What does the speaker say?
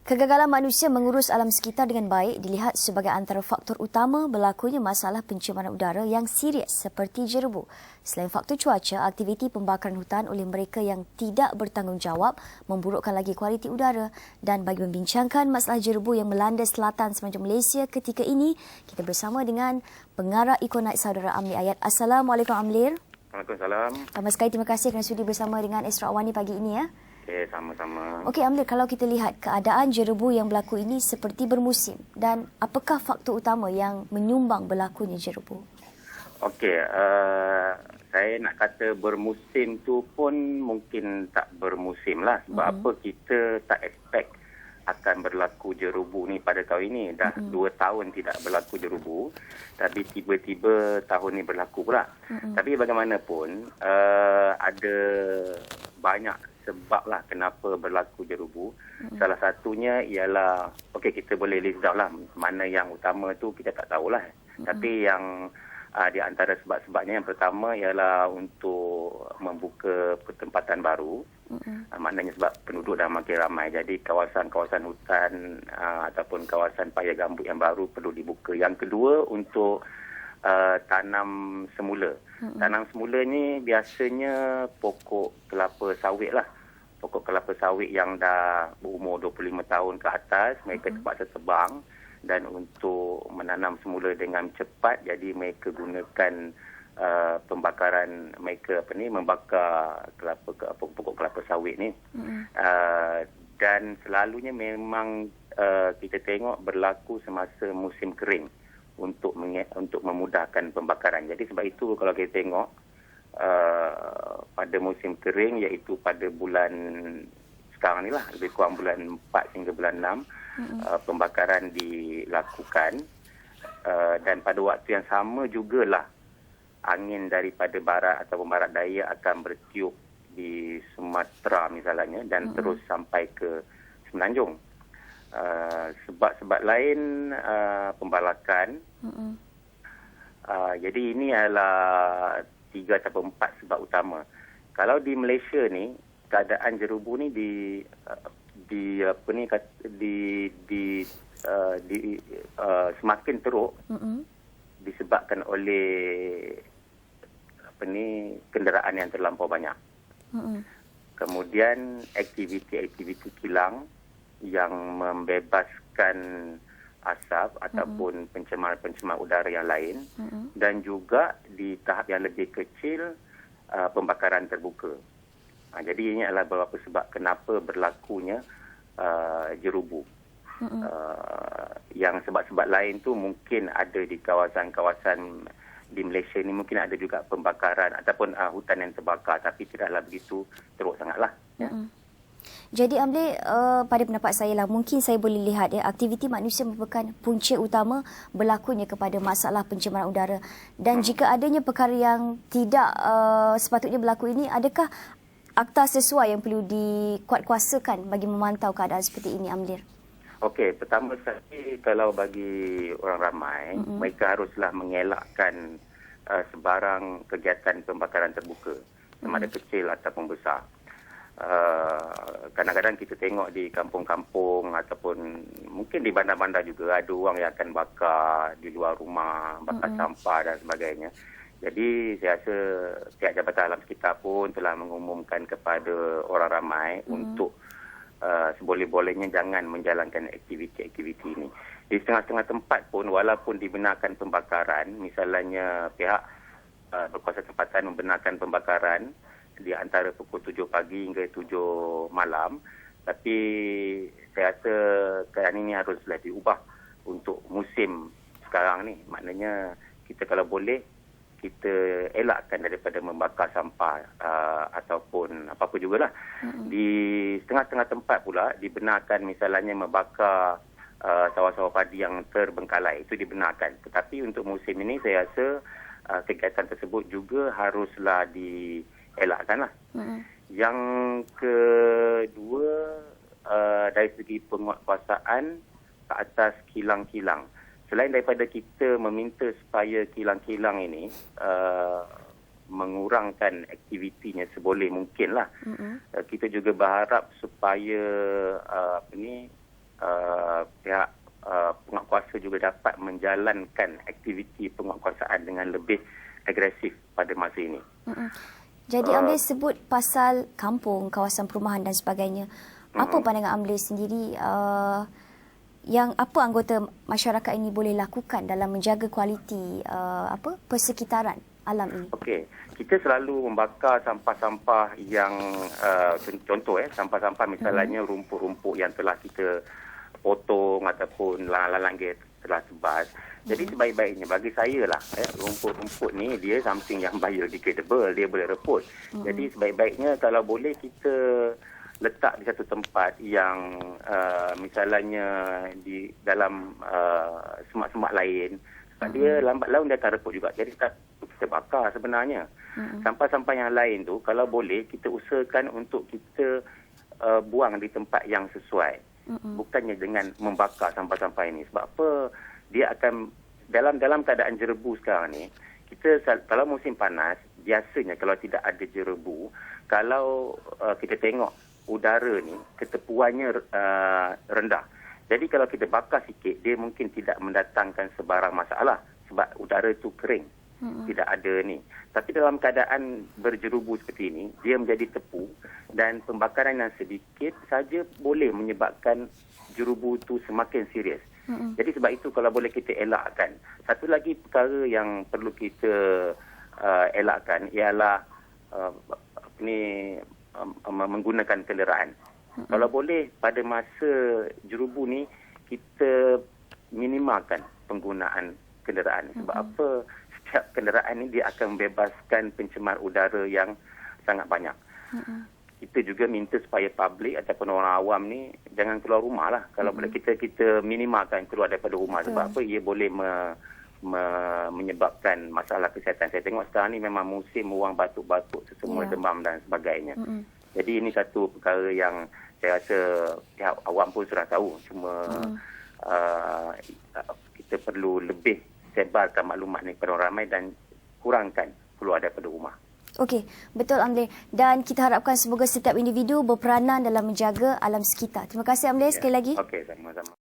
Kegagalan manusia mengurus alam sekitar dengan baik dilihat sebagai antara faktor utama berlakunya masalah pencemaran udara yang serius seperti jerebu. Selain faktor cuaca, aktiviti pembakaran hutan oleh mereka yang tidak bertanggungjawab memburukkan lagi kualiti udara. Dan bagi membincangkan masalah jerebu yang melanda selatan semenanjung Malaysia ketika ini, kita bersama dengan pengarah Econaut Saudara Amlir Ayat. Assalamualaikum Amlir. Waalaikumsalam. Pertama sekali terima kasih kerana sudi bersama dengan Esra Awani pagi ini ya. Okey, sama-sama. Okey Amlir, kalau kita lihat keadaan jerebu yang berlaku ini seperti bermusim dan apakah faktor utama yang menyumbang berlakunya jerebu? Okey, saya nak kata bermusim tu pun mungkin tak bermusim lah. Sebab apa kita tak expect akan berlaku jerebu ni pada tahun ini. Dah 2 tahun tidak berlaku jerebu. Tapi tiba-tiba tahun ni berlaku pula. Tapi bagaimanapun, ada banyak sebab lah kenapa berlaku jerebu. Salah satunya ialah, okey kita boleh list down lah. Mana yang utama tu kita tak tahulah. Tapi yang di antara sebab-sebabnya yang pertama ialah untuk membuka pertempatan baru. Maknanya sebab penduduk dah makin ramai. Jadi kawasan-kawasan hutan ataupun kawasan paya gambut yang baru perlu dibuka. Yang kedua untuk tanam semula. Tanam semula ni biasanya pokok kelapa sawit lah. Pokok kelapa sawit yang dah berumur 25 tahun ke atas, mereka terpaksa tebang. Dan untuk menanam semula dengan cepat, jadi mereka gunakan pembakaran mereka membakar pokok kelapa sawit ni. Dan selalunya memang kita tengok berlaku semasa musim kering untuk memudahkan pembakaran. Jadi sebab itu kalau kita tengok pada musim kering, iaitu pada bulan sekarang ni lah, lebih kurang bulan 4 hingga bulan 6, pembakaran dilakukan. Dan pada waktu yang sama jugalah angin daripada barat atau barat daya akan bertiup di Sumatera misalnya dan terus sampai ke Semenanjung. Sebab-sebab lain pembalakan. Jadi ini adalah 3 atau 4 sebab utama. Kalau di Malaysia ni, keadaan jerebu ni semakin teruk disebabkan oleh kenderaan yang terlampau banyak. Kemudian aktiviti-aktiviti kilang yang membebaskan asap ataupun pencemaran udara yang lain, dan juga di tahap yang lebih kecil pembakaran terbuka. Jadi ini adalah beberapa sebab kenapa berlakunya jerebu. Yang sebab-sebab lain tu mungkin ada di kawasan-kawasan di Malaysia ni, mungkin ada juga pembakaran ataupun hutan yang terbakar, tapi tidaklah begitu teruk sangatlah. Ya. Jadi Amlir, pada pendapat saya lah, mungkin saya boleh lihat ya, aktiviti manusia merupakan punca utama berlakunya kepada masalah pencemaran udara. Dan jika adanya perkara yang tidak sepatutnya berlaku ini, adakah akta sesuai yang perlu dikuatkuasakan bagi memantau keadaan seperti ini, Amlir? Okey, pertama sekali kalau bagi orang ramai, mereka haruslah mengelakkan sebarang kegiatan pembakaran terbuka, sama ada kecil ataupun besar. Kadang-kadang kita tengok di kampung-kampung ataupun mungkin di bandar-bandar juga ada orang yang akan bakar di luar rumah, bakar sampah dan sebagainya. Jadi saya rasa pihak Jabatan Alam Sekitar pun telah mengumumkan kepada orang ramai untuk seboleh-bolehnya jangan menjalankan aktiviti-aktiviti ini. Di setengah-setengah tempat pun, walaupun dibenarkan pembakaran, misalnya pihak berkuasa tempatan membenarkan pembakaran di antara pukul 7 pagi hingga 7 malam, tapi saya rasa keadaan ini haruslah diubah untuk musim sekarang ni. Maknanya kita kalau boleh, kita elakkan daripada membakar sampah ataupun apa-apa jugalah. Di setengah-setengah tempat pula dibenarkan misalnya membakar sawah-sawah padi yang terbengkalai, itu dibenarkan. Tetapi untuk musim ini saya rasa kegiatan tersebut juga haruslah dielakkanlah. Yang kedua, dari segi penguatkuasaan ke atas kilang-kilang. Selain daripada kita meminta supaya kilang-kilang ini mengurangkan aktivitinya seboleh mungkinlah, kita juga berharap supaya mereka juga dapat menjalankan aktiviti penguatkuasaan dengan lebih agresif pada masa ini. Jadi Amli sebut pasal kampung, kawasan perumahan dan sebagainya. Apa pandangan Amli sendiri yang apa anggota masyarakat ini boleh lakukan dalam menjaga kualiti persekitaran alam ini? Okey, kita selalu membakar sampah-sampah yang contoh sampah-sampah misalnya rumput-rumput yang telah kita potong ataupun lalang-lalang telah tebas. Jadi sebaik-baiknya bagi saya lah, rumput-rumput ni dia something yang biodegradable, dia boleh reput. Jadi sebaik-baiknya kalau boleh kita letak di satu tempat yang misalnya di dalam semak-semak lain, sebab dia lambat laun dia akan reput juga. Jadi kita bakar sebenarnya. Sampah-sampah yang lain tu kalau boleh kita usahakan untuk kita buang di tempat yang sesuai. Bukannya dengan membakar sampah-sampah ini. Sebab apa? Dia akan dalam keadaan jerebu sekarang ni, kita kalau musim panas, biasanya kalau tidak ada jerebu, kalau kita tengok udara ni ketepuannya rendah. Jadi kalau kita bakar sikit, dia mungkin tidak mendatangkan sebarang masalah sebab udara tu kering. Tidak ada ni. Tapi dalam keadaan berjerubu seperti ini, dia menjadi tepu dan pembakaran yang sedikit saja boleh menyebabkan jerubu tu semakin serius. Jadi sebab itu kalau boleh kita elakkan. Satu lagi perkara yang perlu kita elakkan ialah menggunakan kenderaan. Kalau boleh pada masa jerubu ni kita minimalkan penggunaan kenderaan. Sebab apa? Setiap kenderaan ni dia akan membebaskan pencemar udara yang sangat banyak. Kita juga minta supaya publik ataupun orang awam ni jangan keluar rumah lah. Kalau boleh kita minimalkan keluar daripada rumah. Sebab apa? Ia boleh menyebabkan masalah kesihatan. Saya tengok sekarang ni memang musim orang batuk-batuk, semua demam dan sebagainya. Jadi ini satu perkara yang saya rasa pihak awam pun sudah tahu. Cuma kita perlu lebih sebarkan maklumat ni kepada orang ramai dan kurangkan keluar daripada rumah. Okey, betul Amli. Dan kita harapkan semoga setiap individu berperanan dalam menjaga alam sekitar. Terima kasih Amli sekali lagi. Okey, sama-sama.